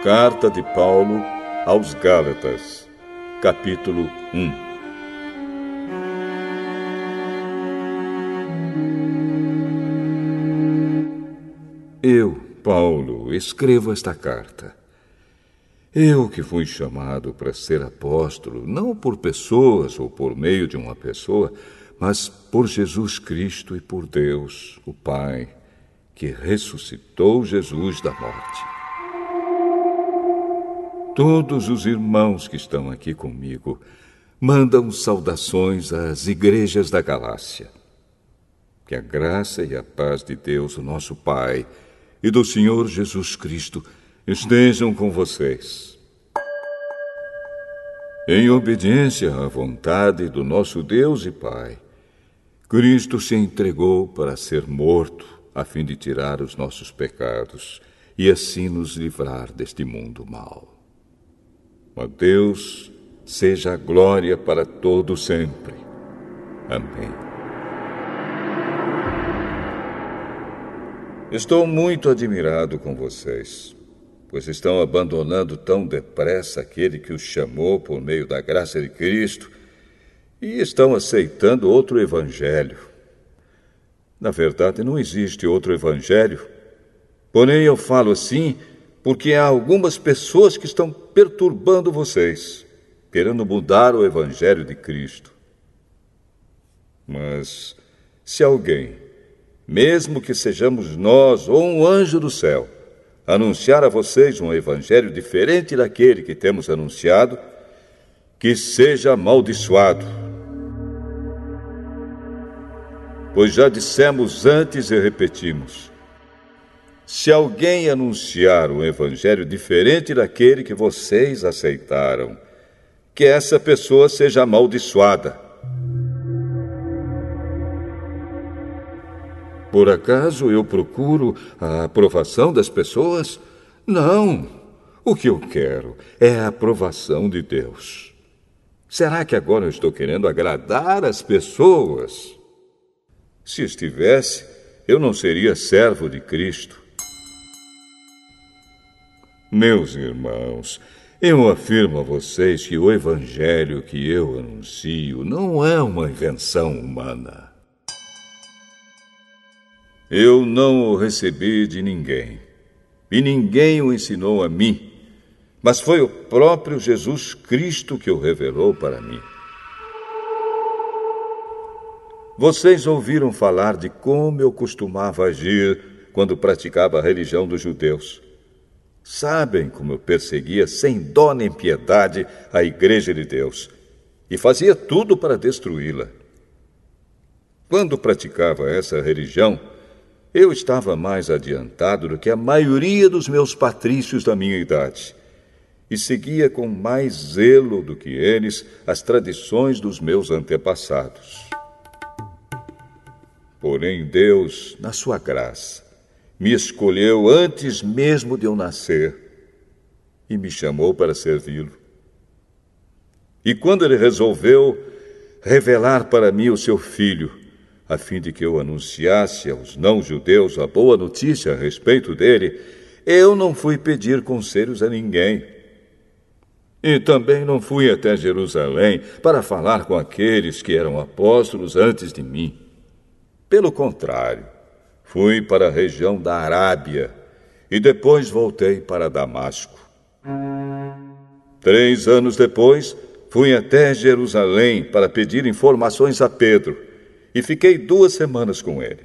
Carta de Paulo aos Gálatas, capítulo 1. Eu, Paulo, escrevo esta carta. Eu que fui chamado para ser apóstolo, não por pessoas ou por meio de uma pessoa, mas por Jesus Cristo e por Deus, o Pai, que ressuscitou Jesus da morte. Todos os irmãos que estão aqui comigo mandam saudações às igrejas da Galácia. Que a graça e a paz de Deus, o nosso Pai, e do Senhor Jesus Cristo estejam com vocês. Em obediência à vontade do nosso Deus e Pai, Cristo se entregou para ser morto, a fim de tirar os nossos pecados e assim nos livrar deste mundo mau. A Deus seja a glória para todo sempre. Amém. Estou muito admirado com vocês, pois estão abandonando tão depressa aquele que os chamou por meio da graça de Cristo e estão aceitando outro evangelho. Na verdade, não existe outro evangelho, porém eu falo assim porque há algumas pessoas que estão perturbando vocês, querendo mudar o evangelho de Cristo. Mas se alguém, mesmo que sejamos nós ou um anjo do céu, anunciar a vocês um evangelho diferente daquele que temos anunciado, que seja amaldiçoado. Pois já dissemos antes e repetimos: se alguém anunciar um evangelho diferente daquele que vocês aceitaram, que essa pessoa seja amaldiçoada. Por acaso eu procuro a aprovação das pessoas? Não. O que eu quero é a aprovação de Deus. Será que agora eu estou querendo agradar as pessoas? Se estivesse, eu não seria servo de Cristo. Meus irmãos, eu afirmo a vocês que o evangelho que eu anuncio não é uma invenção humana. Eu não o recebi de ninguém, e ninguém o ensinou a mim, mas foi o próprio Jesus Cristo que o revelou para mim. Vocês ouviram falar de como eu costumava agir quando praticava a religião dos judeus. Sabem como eu perseguia sem dó nem piedade a Igreja de Deus e fazia tudo para destruí-la. Quando praticava essa religião, eu estava mais adiantado do que a maioria dos meus patrícios da minha idade e seguia com mais zelo do que eles as tradições dos meus antepassados. Porém, Deus, na sua graça, me escolheu antes mesmo de eu nascer e me chamou para servi-lo. E quando ele resolveu revelar para mim o seu Filho, a fim de que eu anunciasse aos não-judeus a boa notícia a respeito dele, eu não fui pedir conselhos a ninguém. E também não fui até Jerusalém para falar com aqueles que eram apóstolos antes de mim. Pelo contrário, fui para a região da Arábia e depois voltei para Damasco. 3 anos depois, fui até Jerusalém para pedir informações a Pedro e fiquei 2 semanas com ele.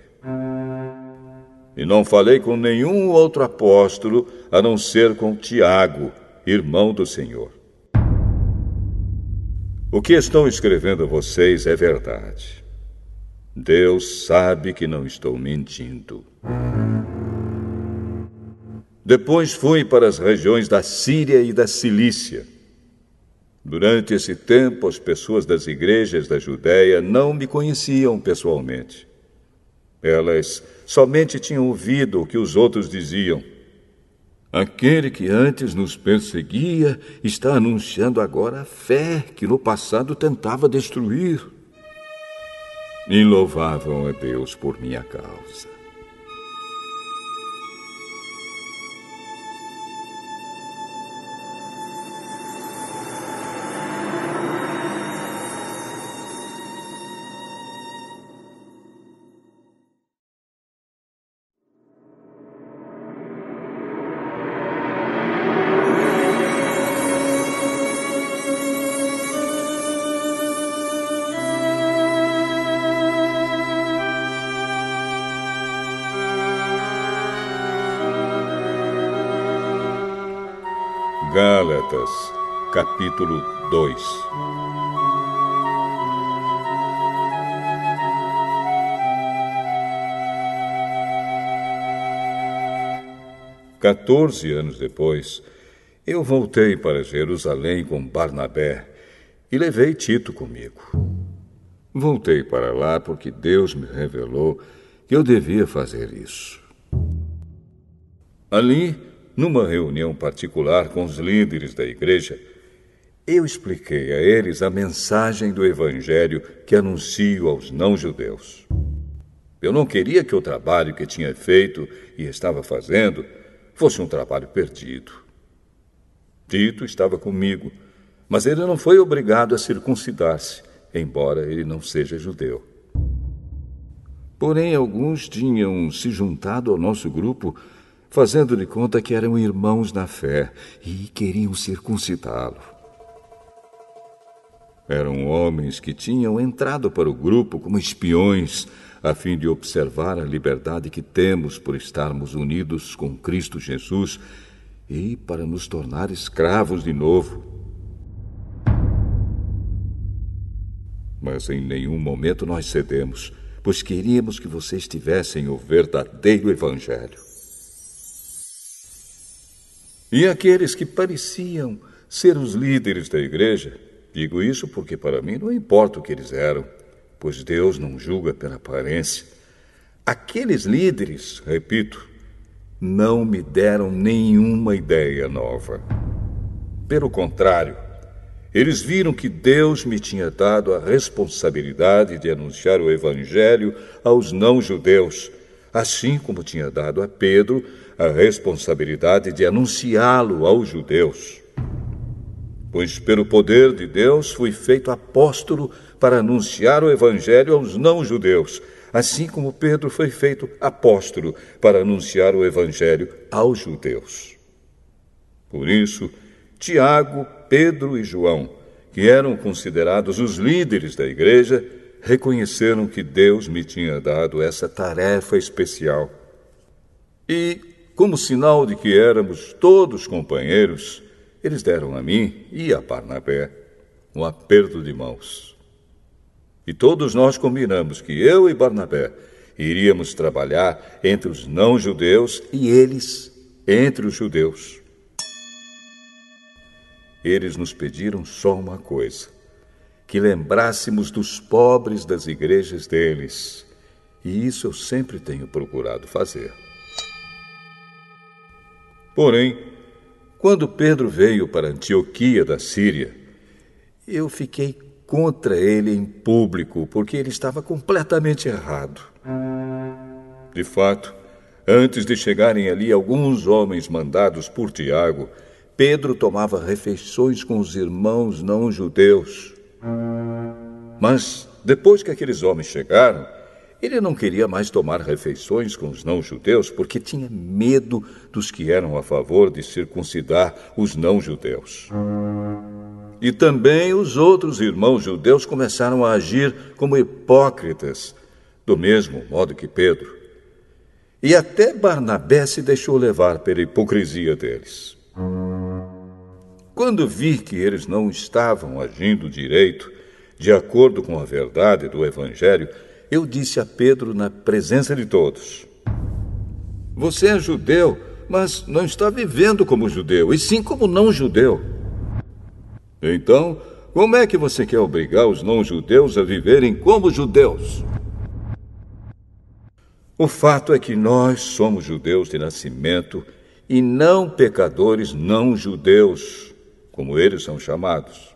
E não falei com nenhum outro apóstolo a não ser com Tiago, irmão do Senhor. O que estou escrevendo a vocês é verdade. Deus sabe que não estou mentindo. Depois fui para as regiões da Síria e da Cilícia. Durante esse tempo, as pessoas das igrejas da Judéia não me conheciam pessoalmente. Elas somente tinham ouvido o que os outros diziam. Aquele que antes nos perseguia está anunciando agora a fé que no passado tentava destruir. E louvavam a Deus por minha causa. Gálatas, capítulo 2. Quatorze anos depois, eu voltei para Jerusalém com Barnabé e levei Tito comigo. Voltei para lá porque Deus me revelou que eu devia fazer isso. Ali, numa reunião particular com os líderes da igreja, eu expliquei a eles a mensagem do Evangelho que anuncio aos não-judeus. Eu não queria que o trabalho que tinha feito e estava fazendo fosse um trabalho perdido. Tito estava comigo, mas ele não foi obrigado a circuncidar-se, embora ele não seja judeu. Porém, alguns tinham se juntado ao nosso grupo, fazendo de conta que eram irmãos na fé e queriam circuncidá-lo. Eram homens que tinham entrado para o grupo como espiões, a fim de observar a liberdade que temos por estarmos unidos com Cristo Jesus e para nos tornar escravos de novo. Mas em nenhum momento nós cedemos, pois queríamos que vocês tivessem o verdadeiro Evangelho. E aqueles que pareciam ser os líderes da igreja, digo isso porque para mim não importa o que eles eram, pois Deus não julga pela aparência. Aqueles líderes, repito, não me deram nenhuma ideia nova. Pelo contrário, eles viram que Deus me tinha dado a responsabilidade de anunciar o Evangelho aos não-judeus, assim como tinha dado a Pedro a responsabilidade de anunciá-lo aos judeus. Pois pelo poder de Deus fui feito apóstolo para anunciar o Evangelho aos não-judeus, assim como Pedro foi feito apóstolo para anunciar o Evangelho aos judeus. Por isso, Tiago, Pedro e João, que eram considerados os líderes da igreja, reconheceram que Deus me tinha dado essa tarefa especial. E, como sinal de que éramos todos companheiros, eles deram a mim e a Barnabé um aperto de mãos. E todos nós combinamos que eu e Barnabé iríamos trabalhar entre os não-judeus e eles entre os judeus. Eles nos pediram só uma coisa: que lembrássemos dos pobres das igrejas deles. E isso eu sempre tenho procurado fazer. Porém, quando Pedro veio para Antioquia da Síria, eu fiquei contra ele em público, porque ele estava completamente errado. De fato, antes de chegarem ali alguns homens mandados por Tiago, Pedro tomava refeições com os irmãos não-judeus. Mas, depois que aqueles homens chegaram, ele não queria mais tomar refeições com os não-judeus porque tinha medo dos que eram a favor de circuncidar os não-judeus. E também os outros irmãos judeus começaram a agir como hipócritas, do mesmo modo que Pedro. E até Barnabé se deixou levar pela hipocrisia deles. Quando vi que eles não estavam agindo direito, de acordo com a verdade do Evangelho, eu disse a Pedro na presença de todos: você é judeu, mas não está vivendo como judeu, e sim como não-judeu. Então, como é que você quer obrigar os não-judeus a viverem como judeus? O fato é que nós somos judeus de nascimento e não pecadores não-judeus, como eles são chamados.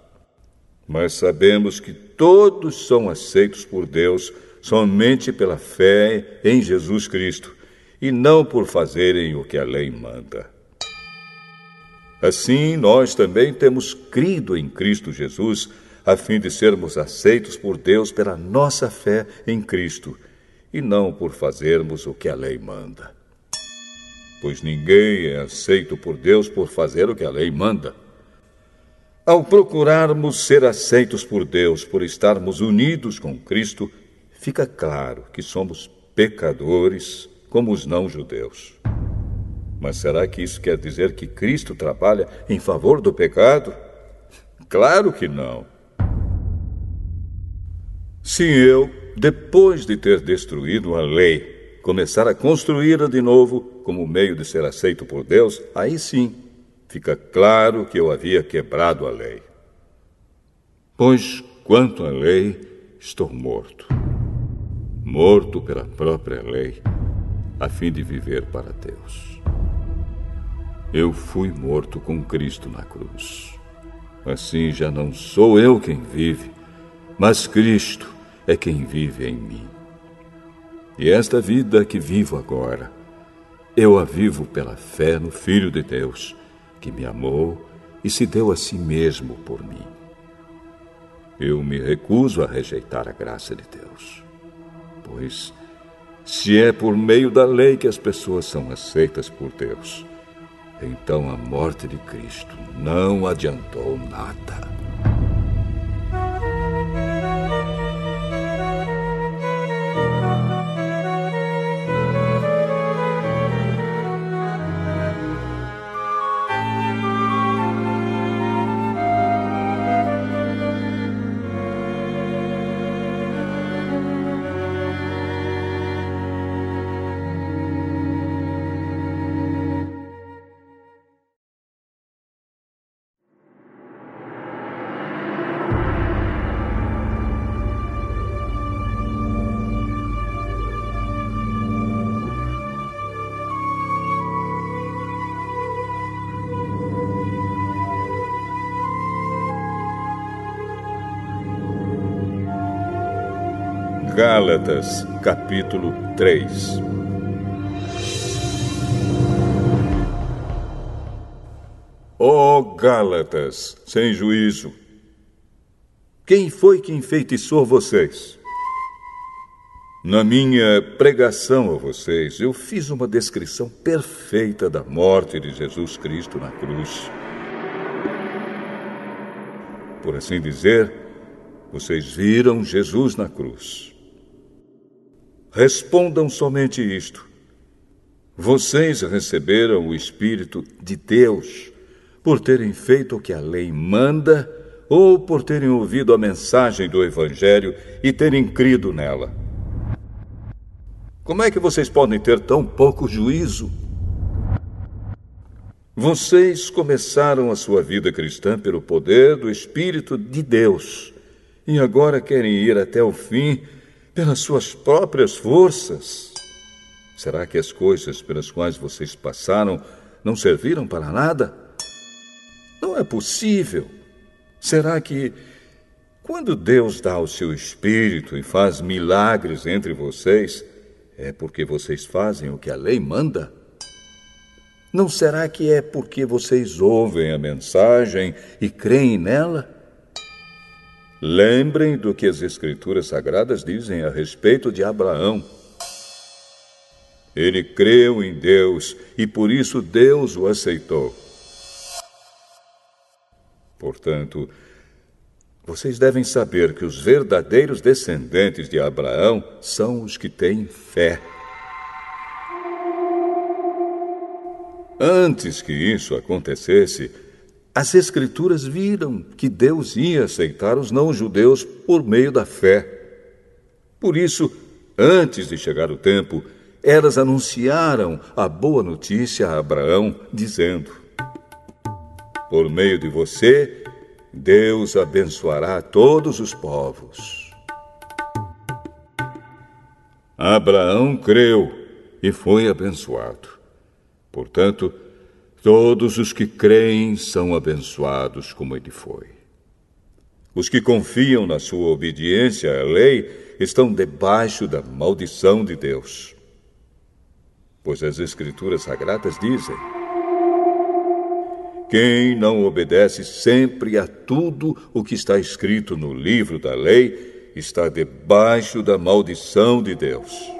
Mas sabemos que todos são aceitos por Deus somente pela fé em Jesus Cristo, e não por fazerem o que a lei manda. Assim, nós também temos crido em Cristo Jesus, a fim de sermos aceitos por Deus pela nossa fé em Cristo, e não por fazermos o que a lei manda. Pois ninguém é aceito por Deus por fazer o que a lei manda. Ao procurarmos ser aceitos por Deus por estarmos unidos com Cristo, fica claro que somos pecadores como os não-judeus. Mas será que isso quer dizer que Cristo trabalha em favor do pecado? Claro que não. Se eu, depois de ter destruído a lei, começar a construí-la de novo como meio de ser aceito por Deus, aí sim fica claro que eu havia quebrado a lei. Pois, quanto à lei, estou morto. Morto pela própria lei, a fim de viver para Deus. Eu fui morto com Cristo na cruz. Assim já não sou eu quem vive, mas Cristo é quem vive em mim. E esta vida que vivo agora, eu a vivo pela fé no Filho de Deus, que me amou e se deu a si mesmo por mim. Eu me recuso a rejeitar a graça de Deus, pois se é por meio da lei que as pessoas são aceitas por Deus, então a morte de Cristo não adiantou nada. Gálatas, capítulo 3. Ó Gálatas, sem juízo! Quem foi que enfeitiçou vocês? Na minha pregação a vocês, eu fiz uma descrição perfeita da morte de Jesus Cristo na cruz. Por assim dizer, vocês viram Jesus na cruz. Respondam somente isto: vocês receberam o Espírito de Deus por terem feito o que a lei manda ou por terem ouvido a mensagem do Evangelho e terem crido nela? Como é que vocês podem ter tão pouco juízo? Vocês começaram a sua vida cristã pelo poder do Espírito de Deus e agora querem ir até o fim pelas suas próprias forças. Será que as coisas pelas quais vocês passaram não serviram para nada? Não é possível. Será que, quando Deus dá o seu Espírito e faz milagres entre vocês, é porque vocês fazem o que a lei manda? Não será que é porque vocês ouvem a mensagem e creem nela? Lembrem do que as Escrituras Sagradas dizem a respeito de Abraão. Ele creu em Deus e por isso Deus o aceitou. Portanto, vocês devem saber que os verdadeiros descendentes de Abraão são os que têm fé. Antes que isso acontecesse, as Escrituras viram que Deus ia aceitar os não-judeus por meio da fé. Por isso, antes de chegar o tempo, elas anunciaram a boa notícia a Abraão, dizendo: por meio de você, Deus abençoará todos os povos. Abraão creu e foi abençoado. Portanto, todos os que creem são abençoados como ele foi. Os que confiam na sua obediência à lei estão debaixo da maldição de Deus. Pois as Escrituras Sagradas dizem: quem não obedece sempre a tudo o que está escrito no livro da lei está debaixo da maldição de Deus.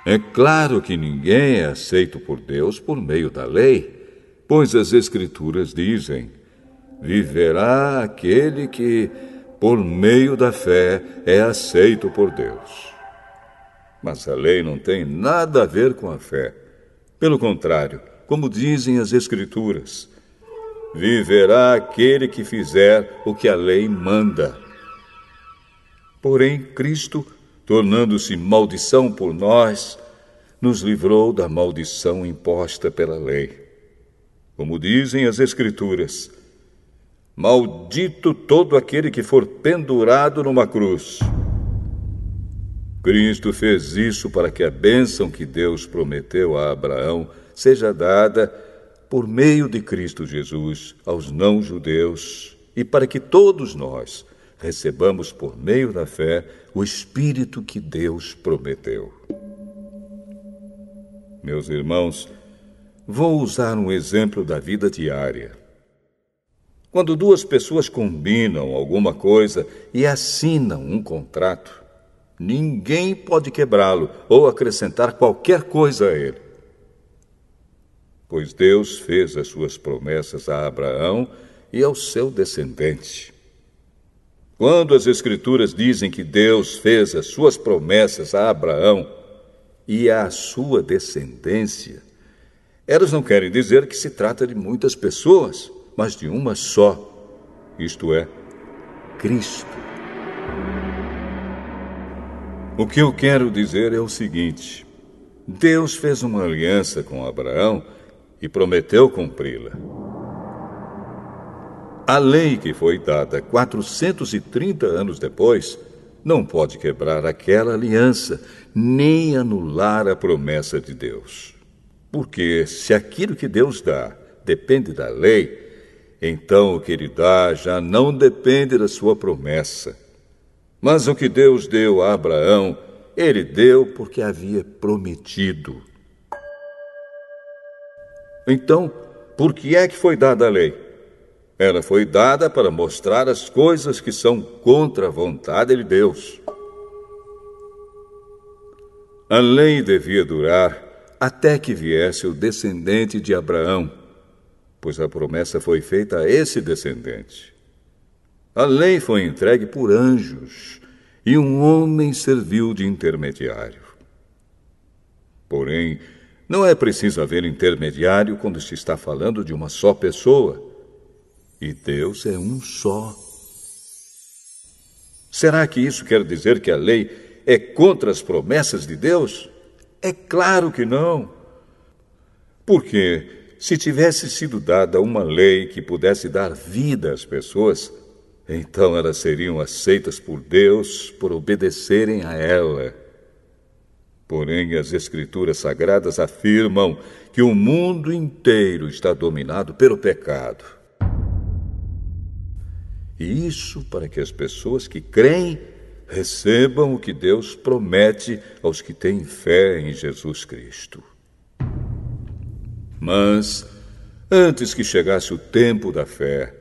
É claro que ninguém é aceito por Deus por meio da lei, pois as Escrituras dizem: viverá aquele que, por meio da fé, é aceito por Deus. Mas a lei não tem nada a ver com a fé. Pelo contrário, como dizem as Escrituras, viverá aquele que fizer o que a lei manda. Porém, Cristo, tornando-se maldição por nós, nos livrou da maldição imposta pela lei. Como dizem as Escrituras, maldito todo aquele que for pendurado numa cruz. Cristo fez isso para que a bênção que Deus prometeu a Abraão seja dada por meio de Cristo Jesus aos não-judeus e para que todos nós recebamos por meio da fé o Espírito que Deus prometeu. Meus irmãos, vou usar um exemplo da vida diária. Quando duas pessoas combinam alguma coisa e assinam um contrato, ninguém pode quebrá-lo ou acrescentar qualquer coisa a ele. Pois Deus fez as suas promessas a Abraão e ao seu descendente. Quando as Escrituras dizem que Deus fez as suas promessas a Abraão e à sua descendência, elas não querem dizer que se trata de muitas pessoas, mas de uma só, isto é, Cristo. O que eu quero dizer é o seguinte: Deus fez uma aliança com Abraão e prometeu cumpri-la. A lei que foi dada 430 anos depois não pode quebrar aquela aliança, nem anular a promessa de Deus. Porque se aquilo que Deus dá depende da lei, então o que Ele dá já não depende da sua promessa. Mas o que Deus deu a Abraão, Ele deu porque havia prometido. Então, por que é que foi dada a lei? Ela foi dada para mostrar as coisas que são contra a vontade de Deus. A lei devia durar até que viesse o descendente de Abraão, pois a promessa foi feita a esse descendente. A lei foi entregue por anjos e um homem serviu de intermediário. Porém, não é preciso haver intermediário quando se está falando de uma só pessoa. E Deus é um só. Será que isso quer dizer que a lei é contra as promessas de Deus? É claro que não. Porque se tivesse sido dada uma lei que pudesse dar vida às pessoas, então elas seriam aceitas por Deus por obedecerem a ela. Porém, as Escrituras Sagradas afirmam que o mundo inteiro está dominado pelo pecado. E isso para que as pessoas que creem recebam o que Deus promete aos que têm fé em Jesus Cristo. Mas, antes que chegasse o tempo da fé,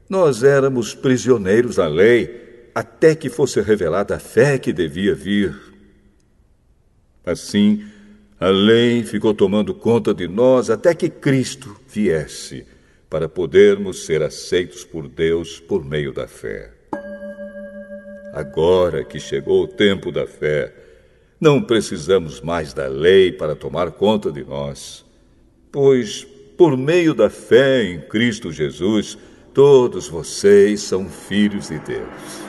nós éramos prisioneiros da lei, até que fosse revelada a fé que devia vir. Assim, a lei ficou tomando conta de nós até que Cristo viesse, para podermos ser aceitos por Deus por meio da fé. Agora que chegou o tempo da fé, não precisamos mais da lei para tomar conta de nós, pois, por meio da fé em Cristo Jesus, todos vocês são filhos de Deus.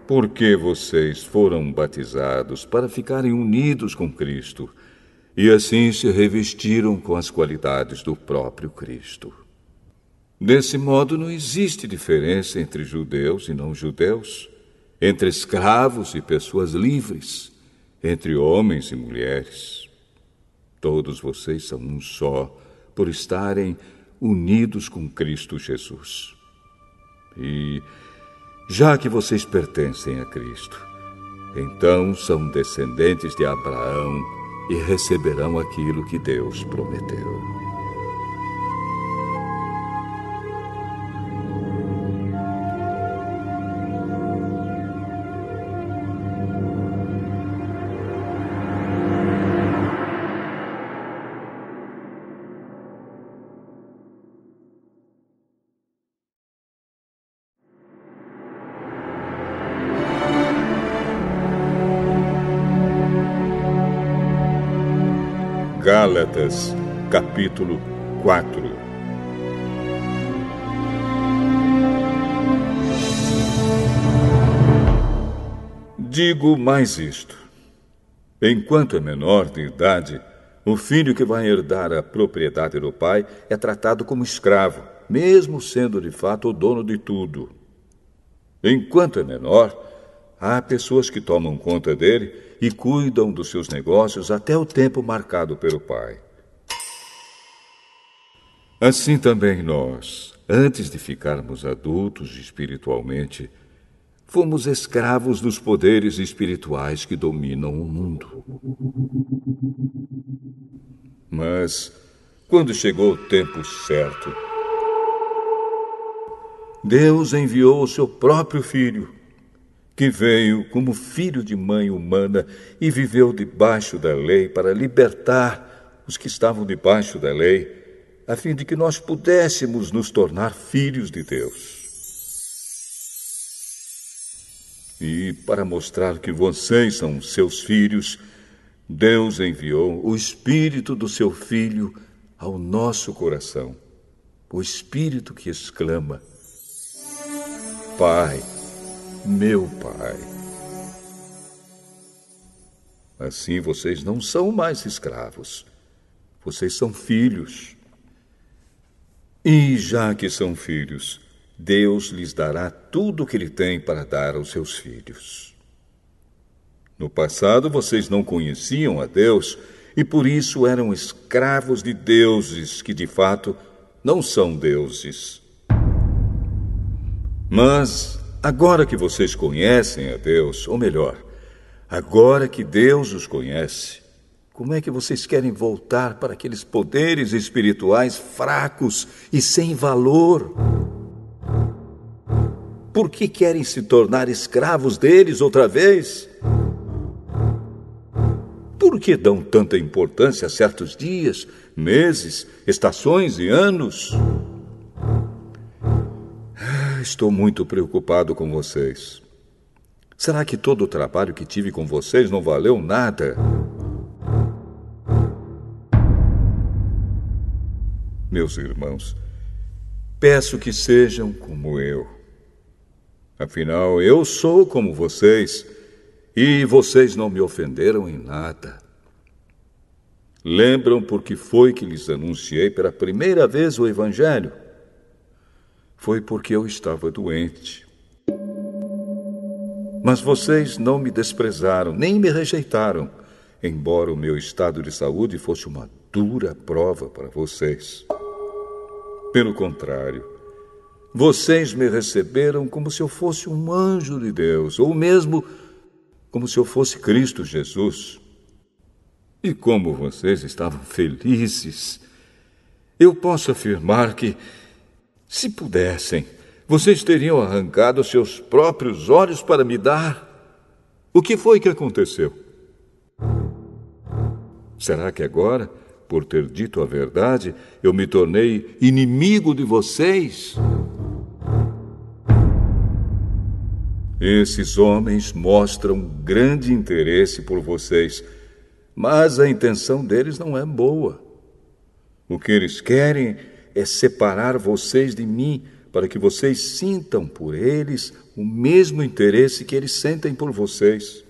Porque vocês foram batizados para ficarem unidos com Cristo, e assim se revestiram com as qualidades do próprio Cristo. Desse modo, não existe diferença entre judeus e não-judeus, entre escravos e pessoas livres, entre homens e mulheres. Todos vocês são um só, por estarem unidos com Cristo Jesus. E, já que vocês pertencem a Cristo, então são descendentes de Abraão e receberão aquilo que Deus prometeu. Gálatas, capítulo 4. Digo mais isto: enquanto é menor de idade, o filho que vai herdar a propriedade do pai é tratado como escravo, mesmo sendo de fato o dono de tudo. Enquanto é menor, há pessoas que tomam conta dele e cuidam dos seus negócios até o tempo marcado pelo pai. Assim também nós, antes de ficarmos adultos espiritualmente, fomos escravos dos poderes espirituais que dominam o mundo. Mas, quando chegou o tempo certo, Deus enviou o seu próprio Filho, que veio como filho de mãe humana e viveu debaixo da lei para libertar os que estavam debaixo da lei, a fim de que nós pudéssemos nos tornar filhos de Deus. E para mostrar que vocês são seus filhos, Deus enviou o Espírito do seu Filho ao nosso coração. O Espírito que exclama: Pai, meu Pai. Assim vocês não são mais escravos. Vocês são filhos. E já que são filhos, Deus lhes dará tudo o que Ele tem para dar aos seus filhos. No passado, vocês não conheciam a Deus e por isso eram escravos de deuses que, de fato, não são deuses. Mas, agora que vocês conhecem a Deus, ou melhor, agora que Deus os conhece, como é que vocês querem voltar para aqueles poderes espirituais fracos e sem valor? Por que querem se tornar escravos deles outra vez? Por que dão tanta importância a certos dias, meses, estações e anos? Estou muito preocupado com vocês. Será que todo o trabalho que tive com vocês não valeu nada? Meus irmãos, peço que sejam como eu. Afinal, eu sou como vocês, e vocês não me ofenderam em nada. Lembram por que foi que lhes anunciei pela primeira vez o Evangelho? Foi porque eu estava doente. Mas vocês não me desprezaram, nem me rejeitaram, embora o meu estado de saúde fosse uma dura prova para vocês. Pelo contrário, vocês me receberam como se eu fosse um anjo de Deus, ou mesmo como se eu fosse Cristo Jesus. E como vocês estavam felizes, eu posso afirmar que, se pudessem, vocês teriam arrancado seus próprios olhos para me dar. O que foi que aconteceu? Será que agora, por ter dito a verdade, eu me tornei inimigo de vocês? Esses homens mostram grande interesse por vocês, mas a intenção deles não é boa. O que eles querem é separar vocês de mim, para que vocês sintam por eles o mesmo interesse que eles sentem por vocês.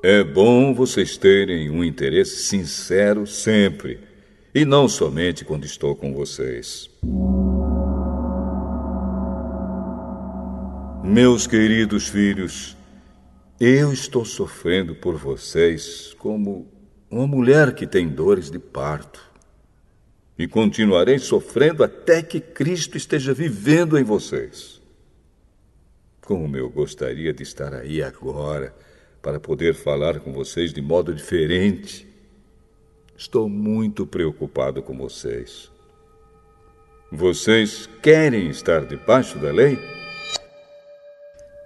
É bom vocês terem um interesse sincero sempre, e não somente quando estou com vocês. Meus queridos filhos, eu estou sofrendo por vocês como uma mulher que tem dores de parto. E continuarei sofrendo até que Cristo esteja vivendo em vocês. Como eu gostaria de estar aí agora, para poder falar com vocês de modo diferente. Estou muito preocupado com vocês. Vocês querem estar debaixo da lei?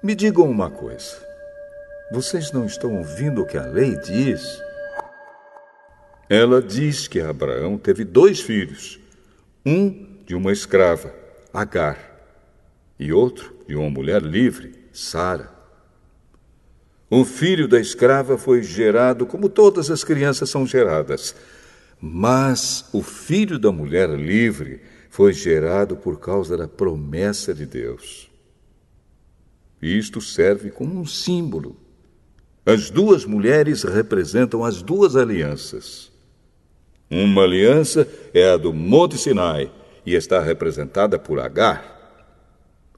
Me digam uma coisa. Vocês não estão ouvindo o que a lei diz? Ela diz que Abraão teve 2 filhos. Um de uma escrava, Agar, e outro de uma mulher livre, Sara. O filho da escrava foi gerado como todas as crianças são geradas. Mas o filho da mulher livre foi gerado por causa da promessa de Deus. Isto serve como um símbolo. As duas mulheres representam as duas alianças. Uma aliança é a do Monte Sinai e está representada por Agar.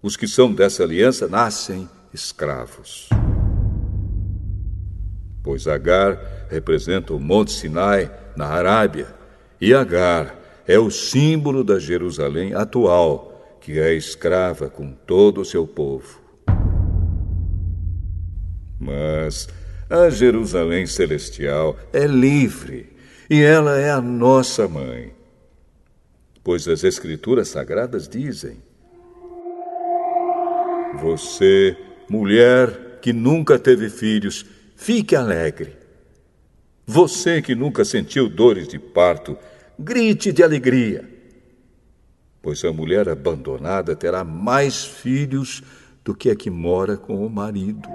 Os que são dessa aliança nascem escravos. Pois Agar representa o Monte Sinai na Arábia, e Agar é o símbolo da Jerusalém atual, que é escrava com todo o seu povo. Mas a Jerusalém celestial é livre, e ela é a nossa mãe. Pois as Escrituras Sagradas dizem: você, mulher que nunca teve filhos, fique alegre. Você que nunca sentiu dores de parto, grite de alegria. Pois a mulher abandonada terá mais filhos do que a que mora com o marido.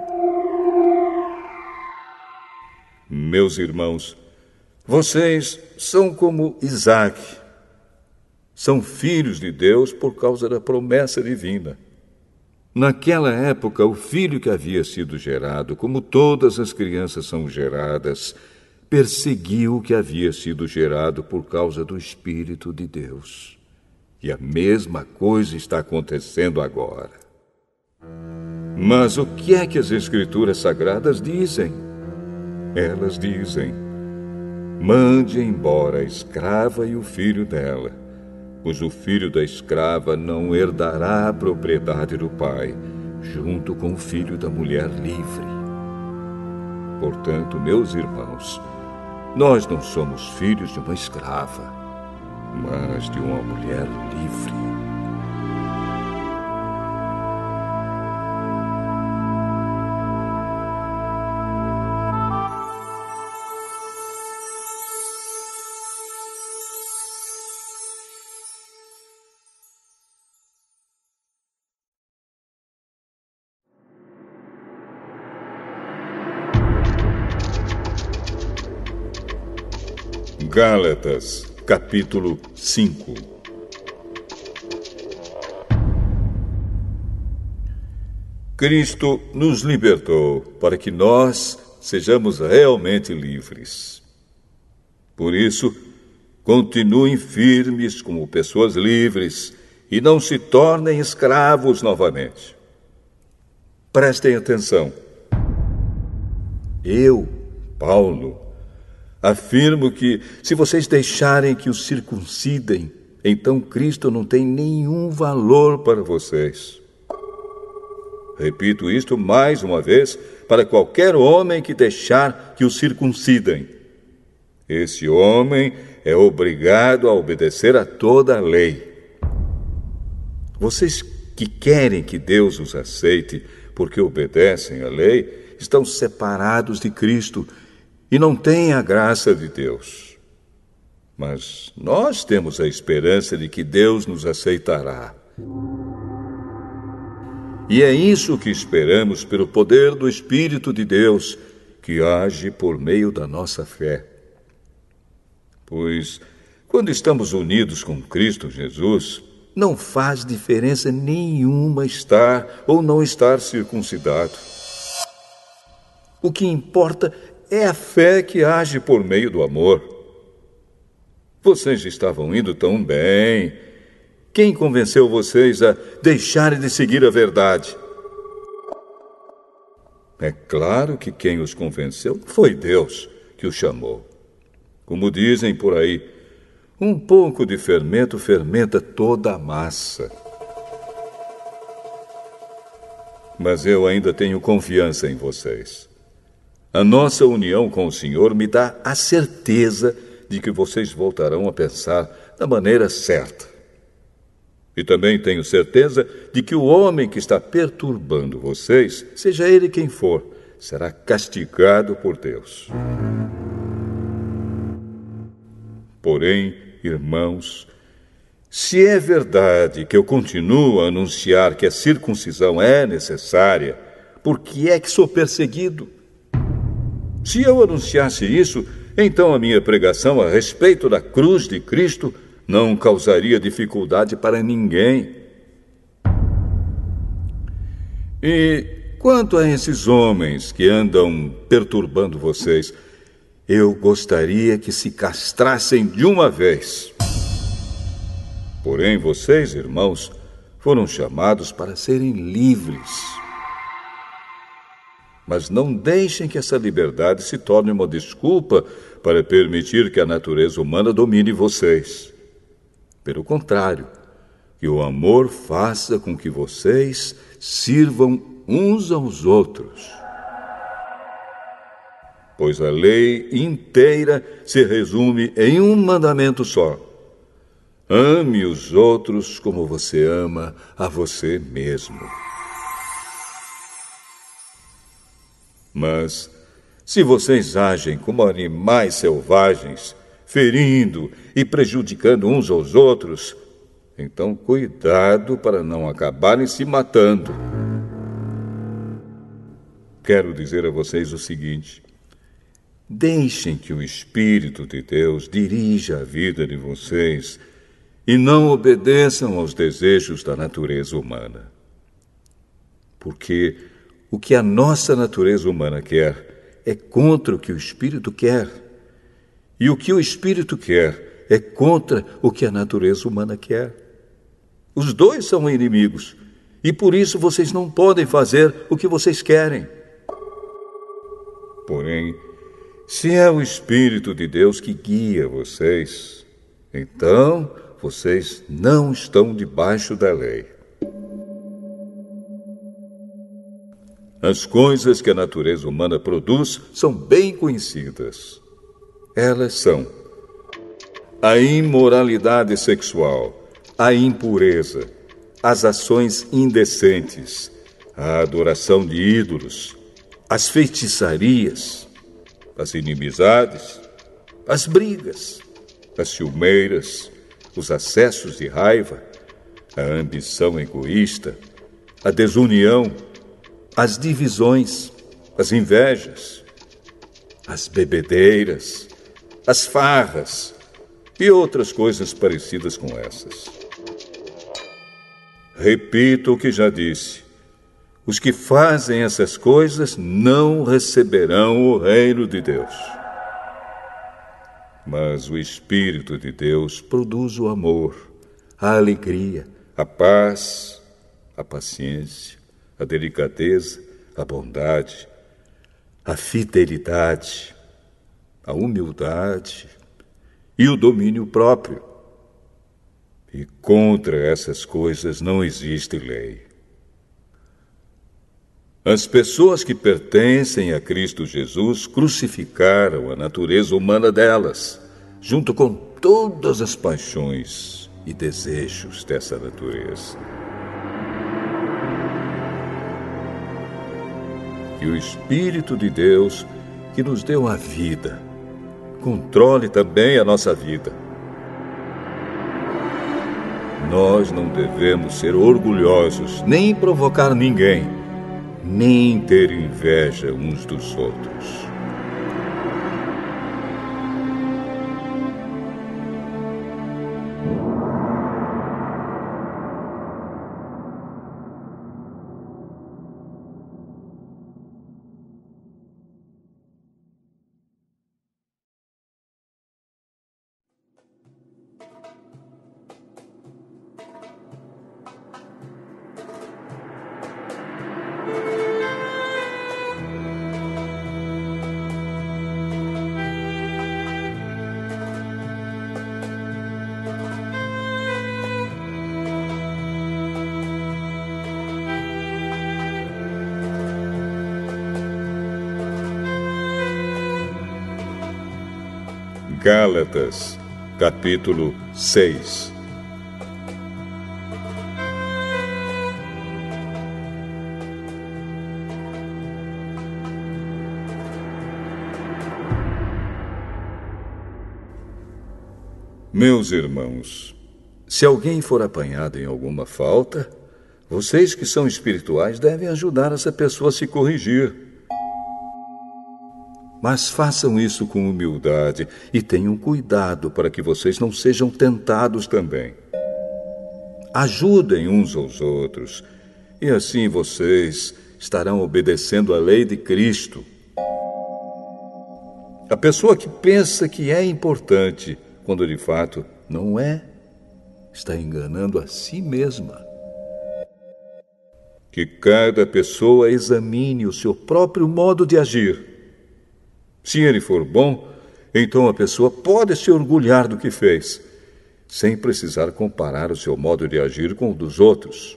Meus irmãos, vocês são como Isaque. São filhos de Deus por causa da promessa divina. Naquela época, o filho que havia sido gerado, como todas as crianças são geradas, perseguiu o que havia sido gerado por causa do Espírito de Deus. E a mesma coisa está acontecendo agora. Mas o que é que as Escrituras Sagradas dizem? Elas dizem: mande embora a escrava e o filho dela, pois o filho da escrava não herdará a propriedade do pai, junto com o filho da mulher livre. Portanto, meus irmãos, nós não somos filhos de uma escrava, mas de uma mulher livre. Gálatas, capítulo 5. Cristo nos libertou para que nós sejamos realmente livres. Por isso, continuem firmes como pessoas livres e não se tornem escravos novamente. Prestem atenção. Eu, Paulo, afirmo que, se vocês deixarem que os circuncidem, então Cristo não tem nenhum valor para vocês. Repito isto mais uma vez para qualquer homem que deixar que os circuncidem. Esse homem é obrigado a obedecer a toda a lei. Vocês que querem que Deus os aceite porque obedecem à lei, estão separados de Cristo e não têm a graça de Deus. Mas nós temos a esperança de que Deus nos aceitará. E é isso que esperamos pelo poder do Espírito de Deus, que age por meio da nossa fé. Pois, quando estamos unidos com Cristo Jesus, não faz diferença nenhuma estar ou não estar circuncidado. O que importa é a fé que age por meio do amor. Vocês estavam indo tão bem. Quem convenceu vocês a deixarem de seguir a verdade? É claro que quem os convenceu foi Deus que os chamou. Como dizem por aí, um pouco de fermento fermenta toda a massa. Mas eu ainda tenho confiança em vocês. A nossa união com o Senhor me dá a certeza de que vocês voltarão a pensar da maneira certa. E também tenho certeza de que o homem que está perturbando vocês, seja ele quem for, será castigado por Deus. Porém, irmãos, se é verdade que eu continuo a anunciar que a circuncisão é necessária, por que é que sou perseguido? Se eu anunciasse isso, então a minha pregação a respeito da cruz de Cristo não causaria dificuldade para ninguém. E quanto a esses homens que andam perturbando vocês, eu gostaria que se castrassem de uma vez. Porém, vocês, irmãos, foram chamados para serem livres. Mas não deixem que essa liberdade se torne uma desculpa para permitir que a natureza humana domine vocês. Pelo contrário, que o amor faça com que vocês sirvam uns aos outros. Pois a lei inteira se resume em um mandamento só: ame os outros como você ama a você mesmo. Mas, se vocês agem como animais selvagens, ferindo e prejudicando uns aos outros, então cuidado para não acabarem se matando. Quero dizer a vocês o seguinte: deixem que o Espírito de Deus dirija a vida de vocês e não obedeçam aos desejos da natureza humana. Porque o que a nossa natureza humana quer é contra o que o Espírito quer. E o que o Espírito quer é contra o que a natureza humana quer. Os dois são inimigos, e por isso vocês não podem fazer o que vocês querem. Porém, se é o Espírito de Deus que guia vocês, então vocês não estão debaixo da lei. As coisas que a natureza humana produz são bem conhecidas. Elas são a imoralidade sexual, a impureza, as ações indecentes, a adoração de ídolos, as feitiçarias, as inimizades, as brigas, as ciumeiras, os acessos de raiva, a ambição egoísta, a desunião, as divisões, as invejas, as bebedeiras, as farras e outras coisas parecidas com essas. Repito o que já disse: os que fazem essas coisas não receberão o reino de Deus. Mas o Espírito de Deus produz o amor, a alegria, a paz, a paciência, a delicadeza, a bondade, a fidelidade, a humildade e o domínio próprio. E contra essas coisas não existe lei. As pessoas que pertencem a Cristo Jesus crucificaram a natureza humana delas, junto com todas as paixões e desejos dessa natureza. Que o Espírito de Deus, que nos deu a vida, controle também a nossa vida. Nós não devemos ser orgulhosos, nem provocar ninguém, nem ter inveja uns dos outros. Gálatas, capítulo 6. Meus irmãos, se alguém for apanhado em alguma falta, vocês que são espirituais devem ajudar essa pessoa a se corrigir. Mas façam isso com humildade e tenham cuidado para que vocês não sejam tentados também. Ajudem uns aos outros, e assim vocês estarão obedecendo à lei de Cristo. A pessoa que pensa que é importante, quando de fato não é, está enganando a si mesma. Que cada pessoa examine o seu próprio modo de agir. Se ele for bom, então a pessoa pode se orgulhar do que fez, sem precisar comparar o seu modo de agir com o dos outros.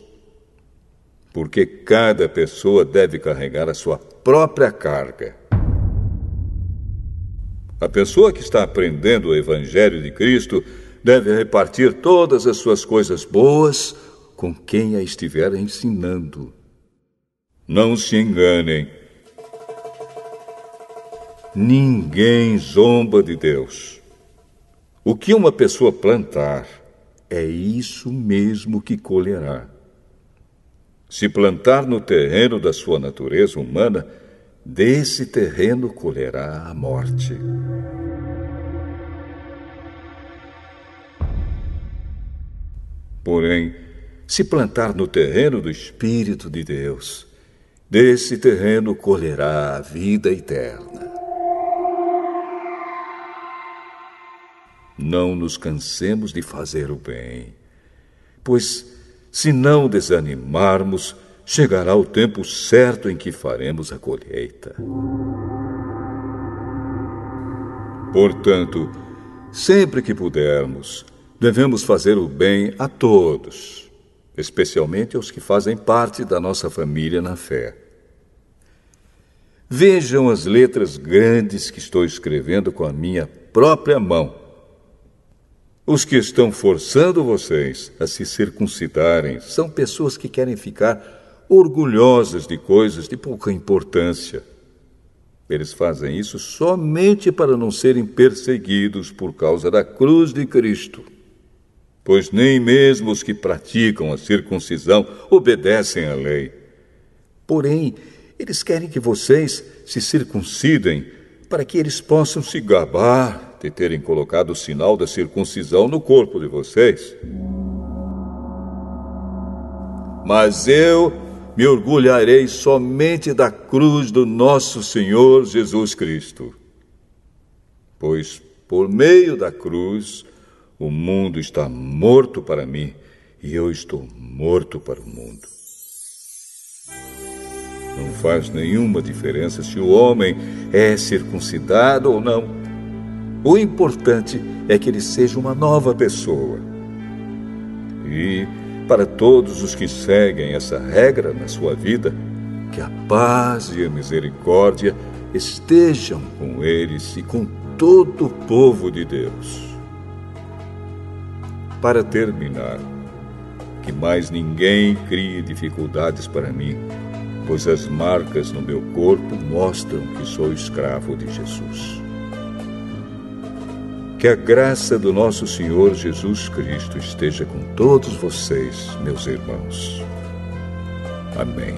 Porque cada pessoa deve carregar a sua própria carga. A pessoa que está aprendendo o Evangelho de Cristo deve repartir todas as suas coisas boas com quem a estiver ensinando. Não se enganem. Ninguém zomba de Deus. O que uma pessoa plantar, é isso mesmo que colherá. Se plantar no terreno da sua natureza humana, desse terreno colherá a morte. Porém, se plantar no terreno do Espírito de Deus, desse terreno colherá a vida eterna. Não nos cansemos de fazer o bem, pois, se não desanimarmos, chegará o tempo certo em que faremos a colheita. Portanto, sempre que pudermos, devemos fazer o bem a todos, especialmente aos que fazem parte da nossa família na fé. Vejam as letras grandes que estou escrevendo com a minha própria mão. Os que estão forçando vocês a se circuncidarem são pessoas que querem ficar orgulhosas de coisas de pouca importância. Eles fazem isso somente para não serem perseguidos por causa da cruz de Cristo. Pois nem mesmo os que praticam a circuncisão obedecem à lei. Porém, eles querem que vocês se circuncidem para que eles possam se gabar de terem colocado o sinal da circuncisão no corpo de vocês. Mas eu me orgulharei somente da cruz do nosso Senhor Jesus Cristo. Pois, por meio da cruz, o mundo está morto para mim e eu estou morto para o mundo. Não faz nenhuma diferença se o homem é circuncidado ou não. O importante é que ele seja uma nova pessoa. E, para todos os que seguem essa regra na sua vida, que a paz e a misericórdia estejam com eles e com todo o povo de Deus. Para terminar, que mais ninguém crie dificuldades para mim, pois as marcas no meu corpo mostram que sou escravo de Jesus. Que a graça do nosso Senhor Jesus Cristo esteja com todos vocês, meus irmãos. Amém.